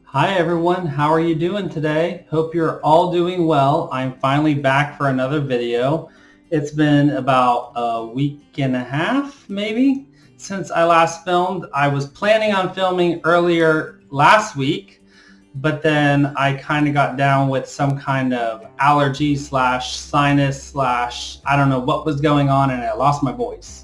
Hi everyone, how are you doing today? Hope you're all doing well. I'm finally back for another video. It's been about a week and a half maybe since I last filmed. I was planning on filming earlier last week, but then I kind of got down with some kind of allergy slash sinus slash I don't know what was going on, and I lost my voice.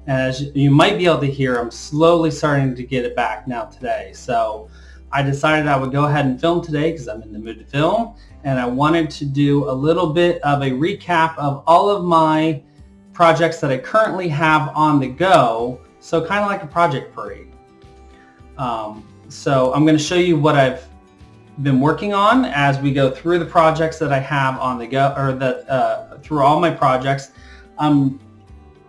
And as you might be able to hear, I'm slowly starting to get it back now today. So I decided I would go ahead and film today because I'm in the mood to film, and I wanted to do a little bit of a recap of all of my projects that I currently have on the go, so kind of like a project parade. So I'm going to show you what I've been working on as we go through the projects that I have on the go, or that through all my projects. I'm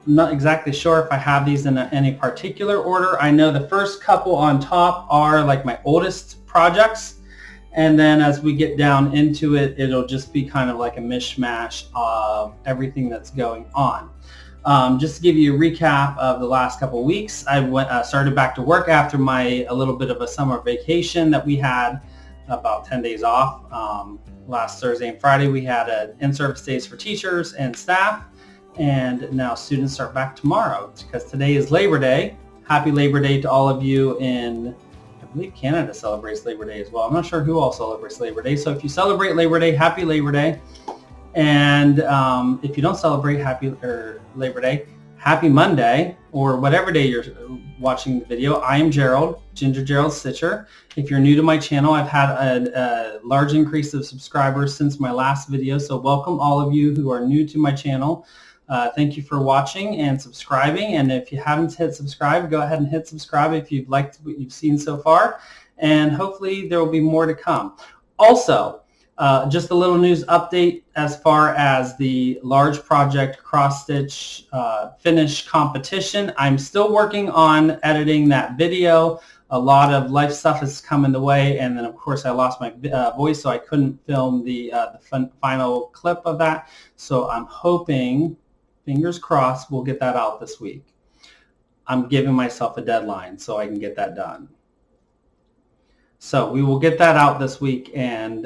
not exactly sure if I have these in any particular order. I know the first couple on top are like my oldest projects, and then as we get down into it, it'll just be kind of like a mishmash of everything that's going on. Just to give you a recap of the last couple of weeks, I started back to work after a little bit of a summer vacation that we had, about 10 days off. Last Thursday and Friday we had an in-service days for teachers and staff. And now students start back tomorrow because today is Labor Day. Happy Labor Day to all of you I believe Canada celebrates Labor Day as well. I'm not sure who all celebrates Labor Day. So if you celebrate Labor Day, happy Labor Day. And if you don't celebrate Labor Day, happy Monday, or whatever day you're watching the video. I am Gerald, Ginger Gerald Stitcher. If you're new to my channel, I've had a large increase of subscribers since my last video. So welcome all of you who are new to my channel. Thank you for watching and subscribing, and if you haven't hit subscribe, go ahead and hit subscribe if you've liked what you've seen so far, and hopefully there will be more to come. Also, just a little news update as far as the large project cross-stitch finish competition. I'm still working on editing that video. A lot of life stuff has come in the way, and then of course I lost my voice, so I couldn't film the final clip of that. So I'm hoping, fingers crossed, we'll get that out this week. I'm giving myself a deadline so I can get that done. So we will get that out this week and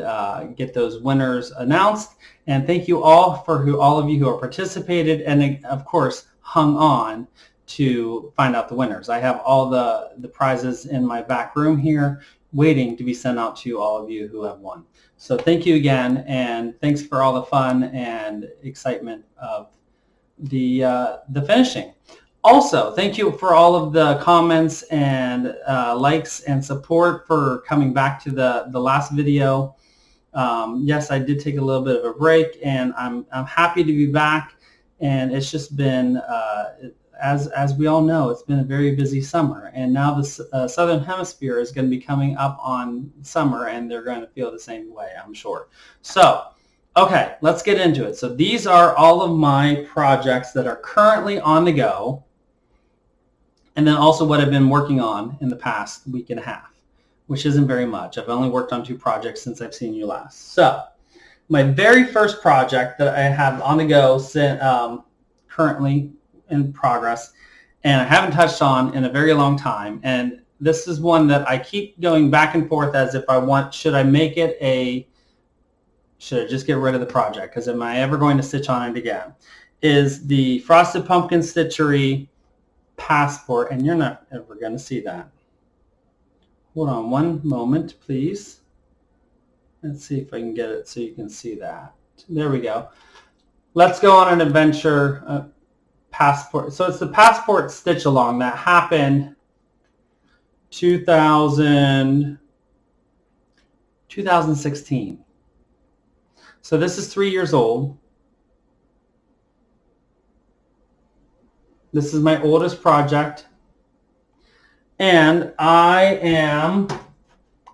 get those winners announced. And thank you all for all of you who have participated and of course hung on to find out the winners. I have all the prizes in my back room here waiting to be sent out to all of you who have won. So thank you again, and thanks for all the fun and excitement of the finishing. Also, thank you for all of the comments and likes and support for coming back to the last video. Yes, I did take a little bit of a break, and I'm happy to be back. And it's just been, as we all know, it's been a very busy summer. And now the Southern Hemisphere is going to be coming up on summer, and they're going to feel the same way, I'm sure. So, okay, let's get into it. So these are all of my projects that are currently on the go, and then also what I've been working on in the past week and a half, which isn't very much. I've only worked on 2 projects since I've seen you last. So my very first project that I have on the go, currently in progress, and I haven't touched on in a very long time, and this is one that I keep going back and forth as if should I make it should I just get rid of the project, because am I ever going to stitch on it again, is the Frosted Pumpkin Stitchery Passport, and you're not ever going to see that. Hold on one moment, please. Let's see if I can get it so you can see that. There we go. Let's go on an adventure. Passport. So it's the Passport Stitch Along that happened 2016. So this is 3 years old. This is my oldest project. And I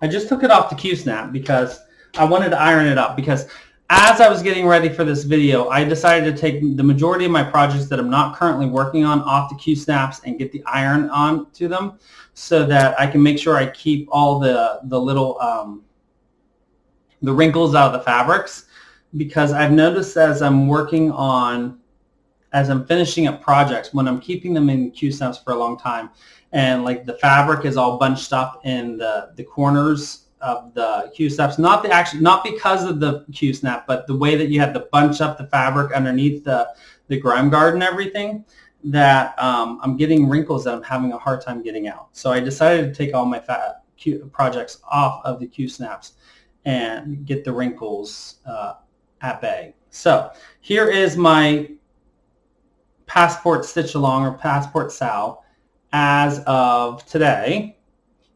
just took it off the Q-snap because I wanted to iron it up, because as I was getting ready for this video, I decided to take the majority of my projects that I'm not currently working on off the Q-snaps and get the iron on to them, so that I can make sure I keep all the little the wrinkles out of the fabrics, because I've noticed as I'm working on as I'm finishing up projects, when I'm keeping them in Q-snaps for a long time, and like the fabric is all bunched up in the corners of the Q-snaps, not because of the Q-snap, but the way that you have to bunch up the fabric underneath the grime guard and everything, that I'm getting wrinkles that I'm having a hard time getting out. So I decided to take all my projects off of the Q-snaps and get the wrinkles at bay. So here is my passport stitch along, or passport sow, as of today.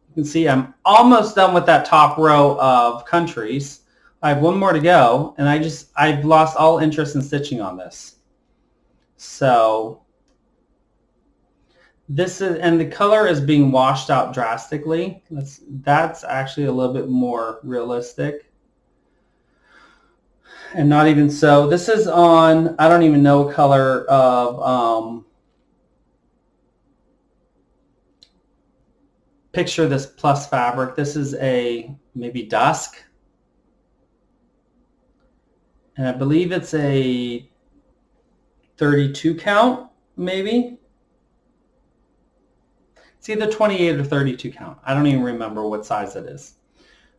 You can see I'm almost done with that top row of countries. I have one more to go, and I've lost all interest in stitching on this. So this is, and the color is being washed out drastically. That's actually a little bit more realistic. And not even so. This is on, I don't even know what color of, picture this plus fabric. This is a maybe dusk. And I believe it's a 32 count, maybe. It's either 28 or 32 count. I don't even remember what size it is.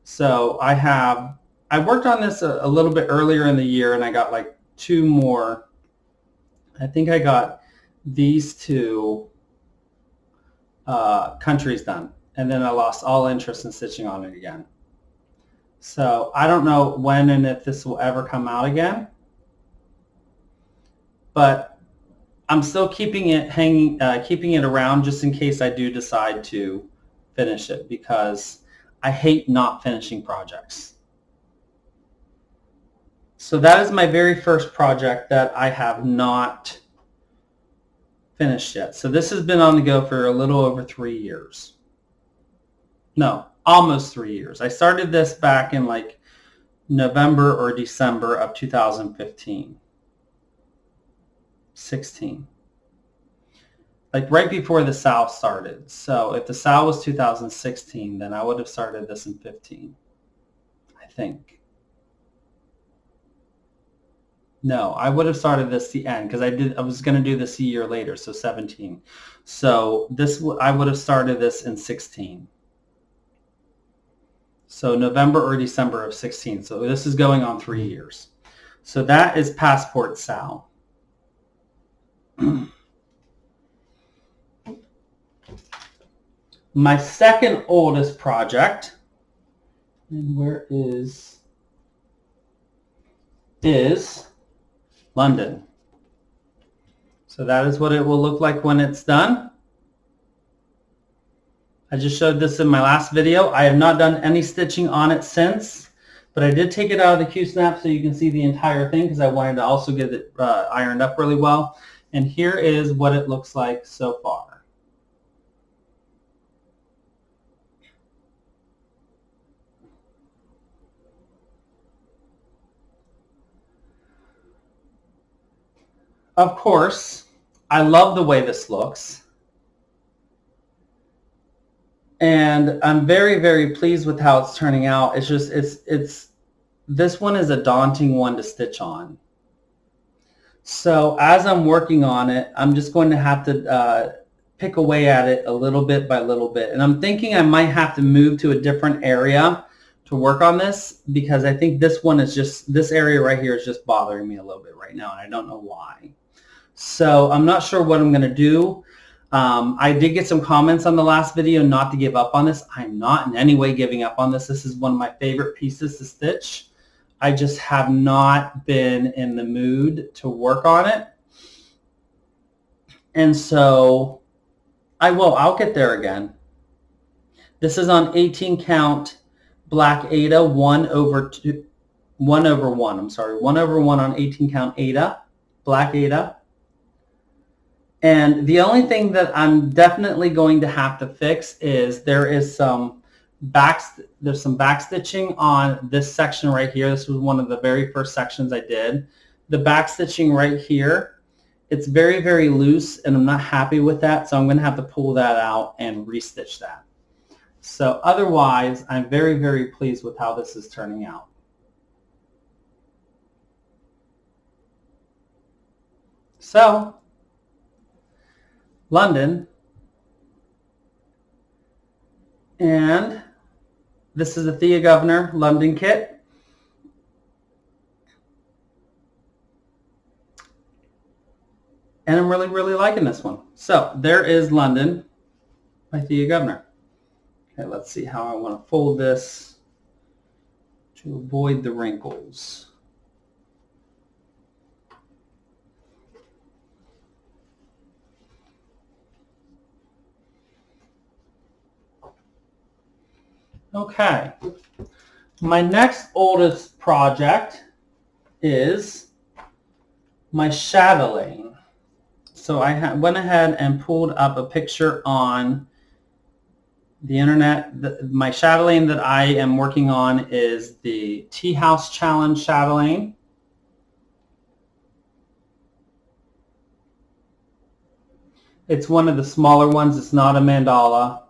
So I worked on this a little bit earlier in the year, and I got like 2 more. I think I got these 2 countries done, and then I lost all interest in stitching on it again. So I don't know when and if this will ever come out again, but I'm still keeping it hanging, keeping it around just in case I do decide to finish it, because I hate not finishing projects. So that is my very first project that I have not finished yet. So this has been on the go for a little over 3 years. No, almost 3 years. I started this back in like November or December of 2015. 16. Like right before the SAL started. So if the SAL was 2016, then I would have started this in 15, I think. No, I would have started this the end, because I was going to do this a year later, so 17. So I would have started this in 16. So November or December of 16. So this is going on 3 years. So that is Passport Sal. My second oldest project, and where is London. So that is what it will look like when it's done. I just showed this in my last video. I have not done any stitching on it since, but I did take it out of the Q-snap so you can see the entire thing, because I wanted to also get it ironed up really well. And here is what it looks like so far. Of course, I love the way this looks. And I'm very, very pleased with how it's turning out. It's just, this one is a daunting one to stitch on. So as I'm working on it, I'm just going to have to pick away at it a little bit by little bit. And I'm thinking I might have to move to a different area to work on this, because I think this one is just, this area right here is just bothering me a little bit right now, and I don't know why. So I'm not sure what I'm going to do. I did get some comments on the last video not to give up on this. I'm not in any way giving up on this. This is one of my favorite pieces to stitch. I just have not been in the mood to work on it. And so I'll get there again. This is on 18 count black Aida 1 over 1 on 18 count Aida, black Aida. And the only thing that I'm definitely going to have to fix is there's some back stitching on this section right here. This was one of the very first sections I did. The back stitching right here, it's very, very loose, and I'm not happy with that, so I'm going to have to pull that out and restitch that. So otherwise, I'm very, very pleased with how this is turning out. So, London, and this is the Thea Governor London kit. And I'm really, really liking this one. So there is London by Thea Governor. Okay, let's see how I want to fold this to avoid the wrinkles. Okay, my next oldest project is my chatelaine. So I went ahead and pulled up a picture on the internet. My chatelaine that I am working on is the Tea House Challenge chatelaine. It's one of the smaller ones. It's not a mandala.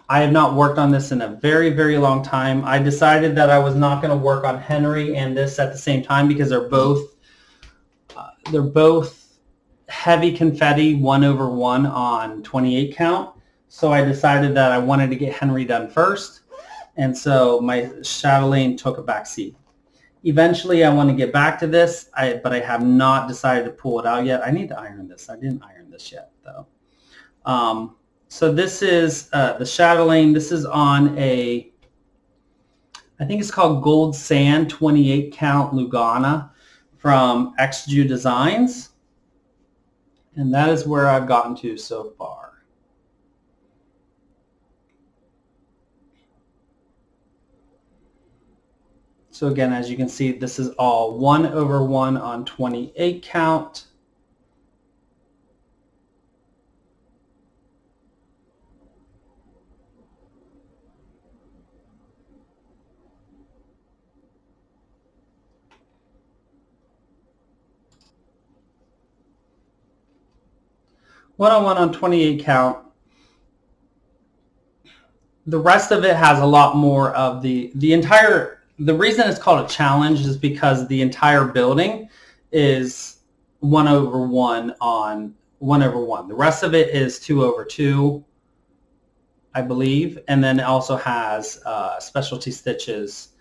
I have not worked on this in a very, very long time. I decided that I was not going to work on Henry and this at the same time because they're both heavy confetti 1/1 on 28 count. So I decided that I wanted to get Henry done first. And so my chatelaine took a back seat. Eventually I want to get back to this, but I have not decided to pull it out yet. I need to iron this. I didn't iron this yet though. So this is the chatelaine. This is on a, I think it's called Gold Sand 28 count Lugana from XJU Designs. And that is where I've gotten to so far. So again, as you can see, this is all 1/1 on 28 count. One-on-one on 28 count. The rest of it has a lot more of the reason it's called a challenge is because the entire building is 1/1 on 1/1. The rest of it is 2/2, I believe, and then it also has specialty stitches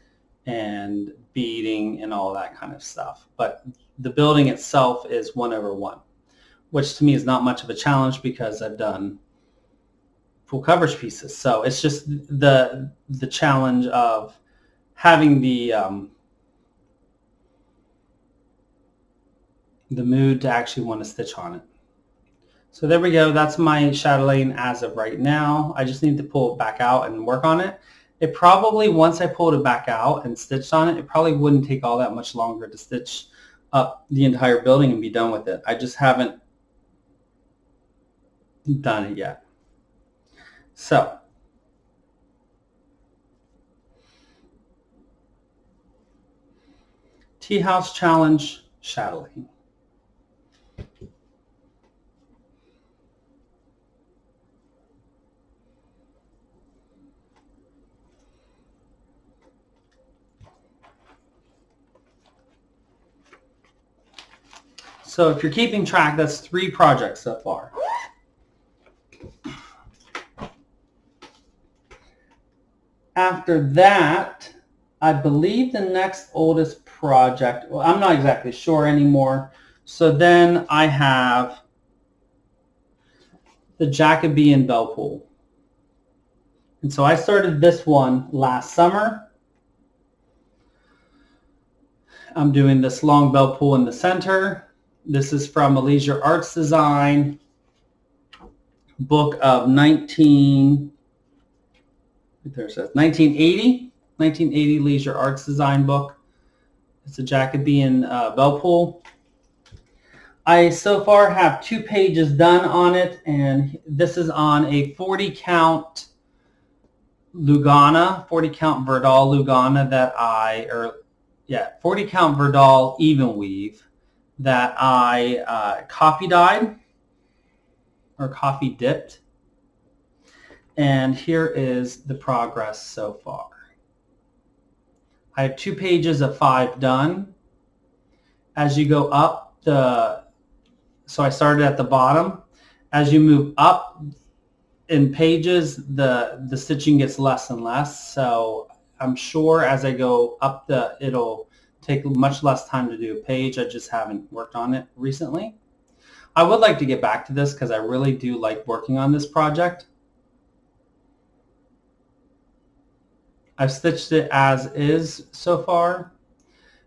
and beading and all that kind of stuff. But the building itself is 1/1. Which to me is not much of a challenge because I've done full coverage pieces. So it's just the challenge of having the mood to actually want to stitch on it. So there we go. That's my chatelaine as of right now. I just need to pull it back out and work on it. It probably, once I pulled it back out and stitched on it, it probably wouldn't take all that much longer to stitch up the entire building and be done with it. I just haven't done it yet. So Tea House Challenge chatelaine. So if you're keeping track, that's 3 projects so far. After that, I believe the next oldest project, well, I'm not exactly sure anymore. So then I have the Jacobean bell pull. And so I started this one last summer. I'm doing this long bell pull in the center. This is from a Leisure Arts Design book of 1980 Leisure Arts Design book. It's a Jacobean bell pull. I so far have 2 pages done on it, and this is on a 40 count Lugana, 40 count Verdal Lugana that 40 count Verdal even weave that I copy dyed or coffee dipped. And here is the progress so far. I have 2 pages of 5 done, as you go up so I started at the bottom. As you move up in pages, the stitching gets less and less. So I'm sure as I go up it'll take much less time to do a page. I just haven't worked on it recently. I would like to get back to this because I really do like working on this project. I've stitched it as is so far.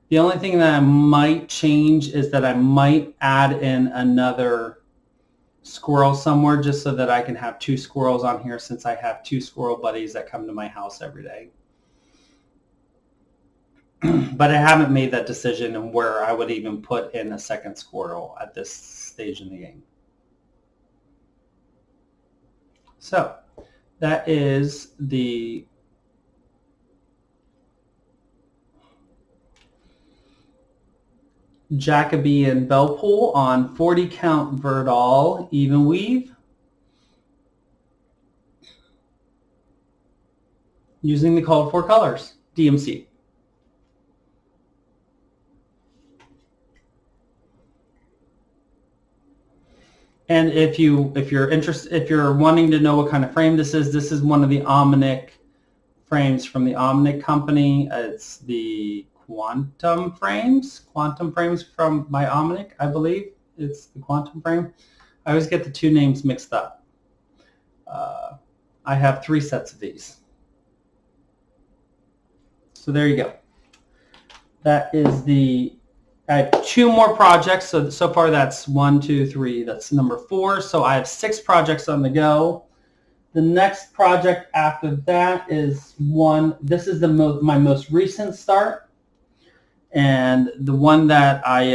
The only thing that I might change is that I might add in another squirrel somewhere just so that I can have 2 squirrels on here, since I have 2 squirrel buddies that come to my house every day. But I haven't made that decision on where I would even put in a second squirrel at this stage in the game. So that is the Jacobean bell pull on 40 count Verdal even weave using the called for colors, DMC. And if you're interested, if you're wanting to know what kind of frame this is one of the Omnic frames from the Omnic company. It's the Quantum frames from my Omnic, I believe. It's the Quantum frame. I always get the 2 names mixed up. I have 3 sets of these. So there you go. That is I have 2 more projects. So far that's 1, 2, 3. That's number 4. So I have 6 projects on the go. The next project after that is this is my most recent start. And the one that I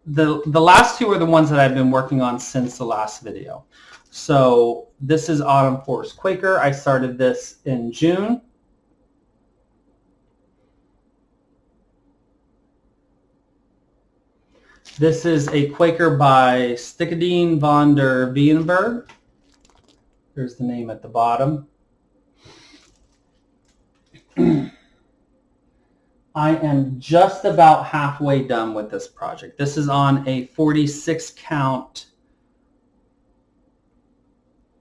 the last 2 are the ones that I've been working on since the last video. So this is Autumn Forest Quaker. I started this in June. This is a Quaker by Stickadine van der Weenberg. There's the name at the bottom. I am just about halfway done with this project. This is on a 46 count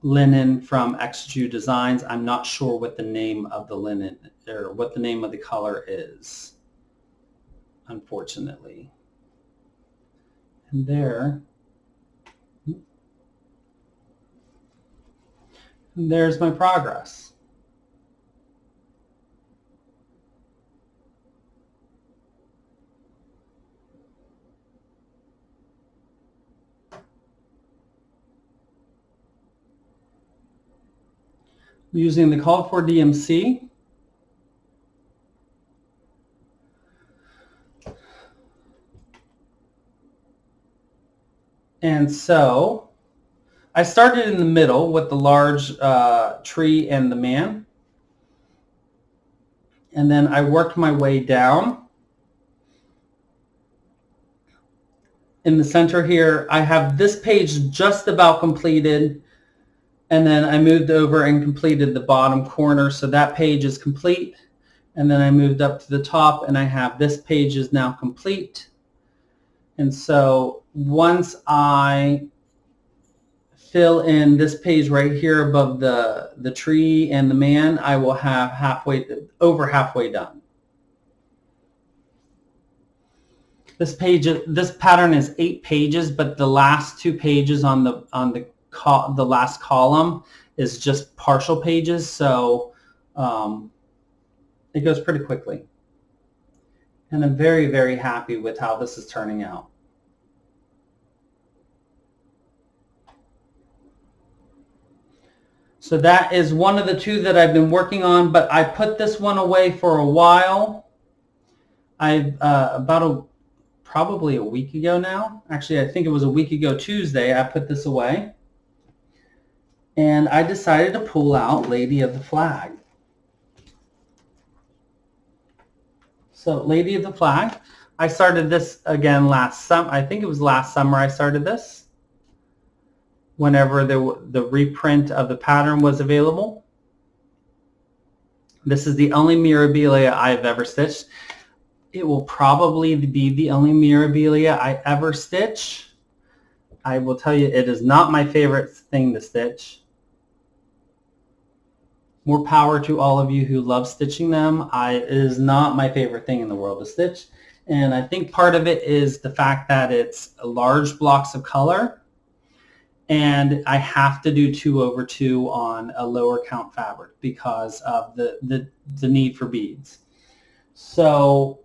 linen from XJU Designs. I'm not sure what the name of the linen or what the name of the color is, unfortunately. And there's my progress. Using the called for DMC. And so I started in the middle with the large tree and the man. And then I worked my way down. In the center here, I have this page just about completed. And then I moved over and completed the bottom corner. So that page is complete. And then I moved up to the top and I have this page is now complete. And so once I fill in this page right here above the tree and the man, I will have over halfway done. This pattern is 8 pages, but the last 2 pages on the last column is just partial pages, so it goes pretty quickly. And I'm very, very happy with how this is turning out. So that is one of the 2 that I've been working on, but I put this one away for a while. I've probably a week ago now. Actually, I think it was a week ago Tuesday, I put this away. And I decided to pull out Lady of the Flag. So Lady of the Flag, I started this again last summer. I think it was last summer I started this, whenever the reprint of the pattern was available. This is the only Mirabilia I've ever stitched. It will probably be the only Mirabilia I ever stitch. I will tell you, it is not my favorite thing to stitch. More power to all of you who love stitching them. It is not my favorite thing in the world to stitch. And I think part of it is the fact that it's large blocks of color, and I have to do 2/2 on a lower count fabric because of the need for beads. So,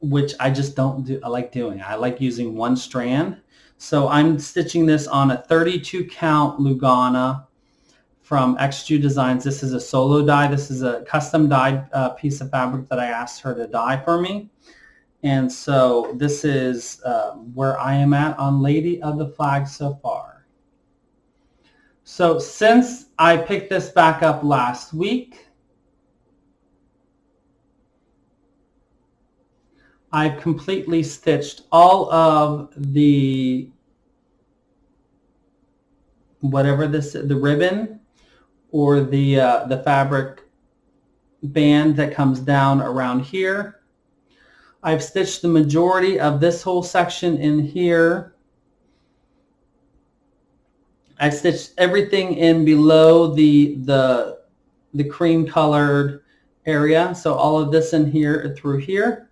which I just don't do. I like doing. I like using one strand. So I'm stitching this on a 32 count Lugana from XG Designs. This is a solo dye. This is a custom dyed piece of fabric that I asked her to dye for me. And so this is where I am at on Lady of the Flag so far. So since I picked this back up last week, I've completely stitched all of the whatever the ribbon or the fabric band that comes down around here. I've stitched the majority of this whole section in here. I stitched everything in below the cream colored area. So all of this in here through here.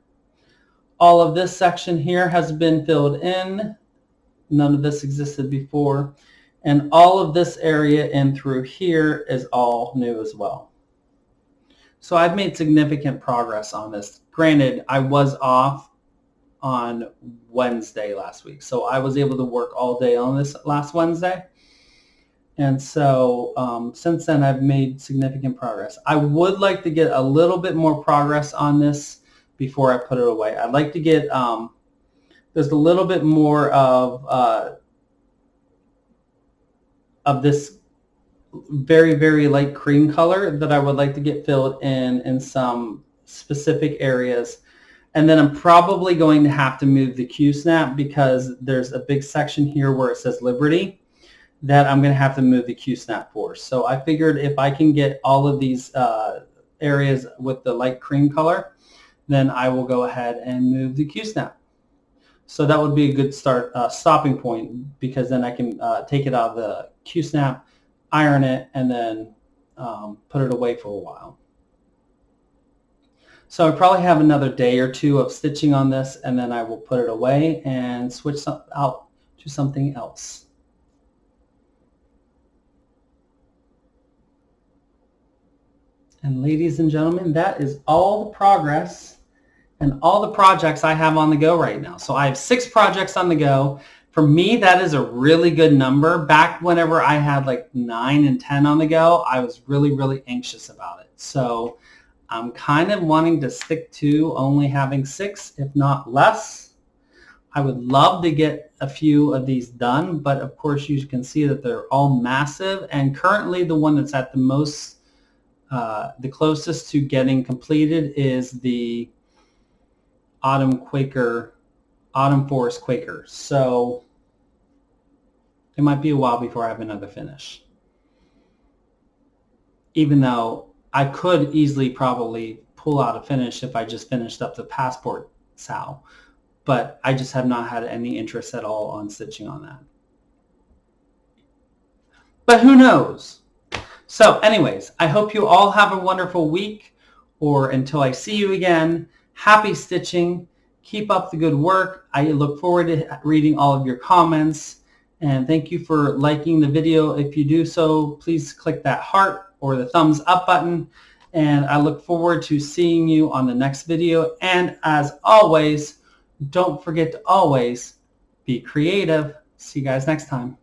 All of this section here has been filled in. None of this existed before. And all of this area in through here is all new as well. So I've made significant progress on this. Granted, I was off on Wednesday last week, so I was able to work all day on this last Wednesday. And so since then, I've made significant progress. I would like to get a little bit more progress on this before I put it away. I'd like to get, there's a little bit more of this very, very light cream color that I would like to get filled in some specific areas. And then I'm probably going to have to move the Q-snap because there's a big section here where it says Liberty that I'm going to have to move the Q-snap for. So I figured if I can get all of these areas with the light cream color, then I will go ahead and move the Q-snap. So that would be a good stopping point, because then I can take it out of the Q-snap, iron it, and then put it away for a while. So I probably have another day or two of stitching on this, and then I will put it away and switch out to something else. And ladies and gentlemen, that is all the progress and all the projects I have on the go right now. So I have 6 projects on the go. For me, that is a really good number. Back whenever I had like 9 and 10 on the go, I was really, really anxious about it. So I'm kind of wanting to stick to only having 6, if not less. I would love to get a few of these done, but of course you can see that they're all massive. And currently the one that's at the most, the closest to getting completed is the Autumn Forest Quaker. So it might be a while before I have another finish. Even though I could easily probably pull out a finish if I just finished up the passport sow, but I just have not had any interest at all on stitching on that. But who knows? So anyways, I hope you all have a wonderful week, or until I see you again, happy stitching. Keep up the good work. I look forward to reading all of your comments, and thank you for liking the video. If you do so, please click that heart or the thumbs up button, and I look forward to seeing you on the next video. And as always, don't forget to always be creative. See you guys next time.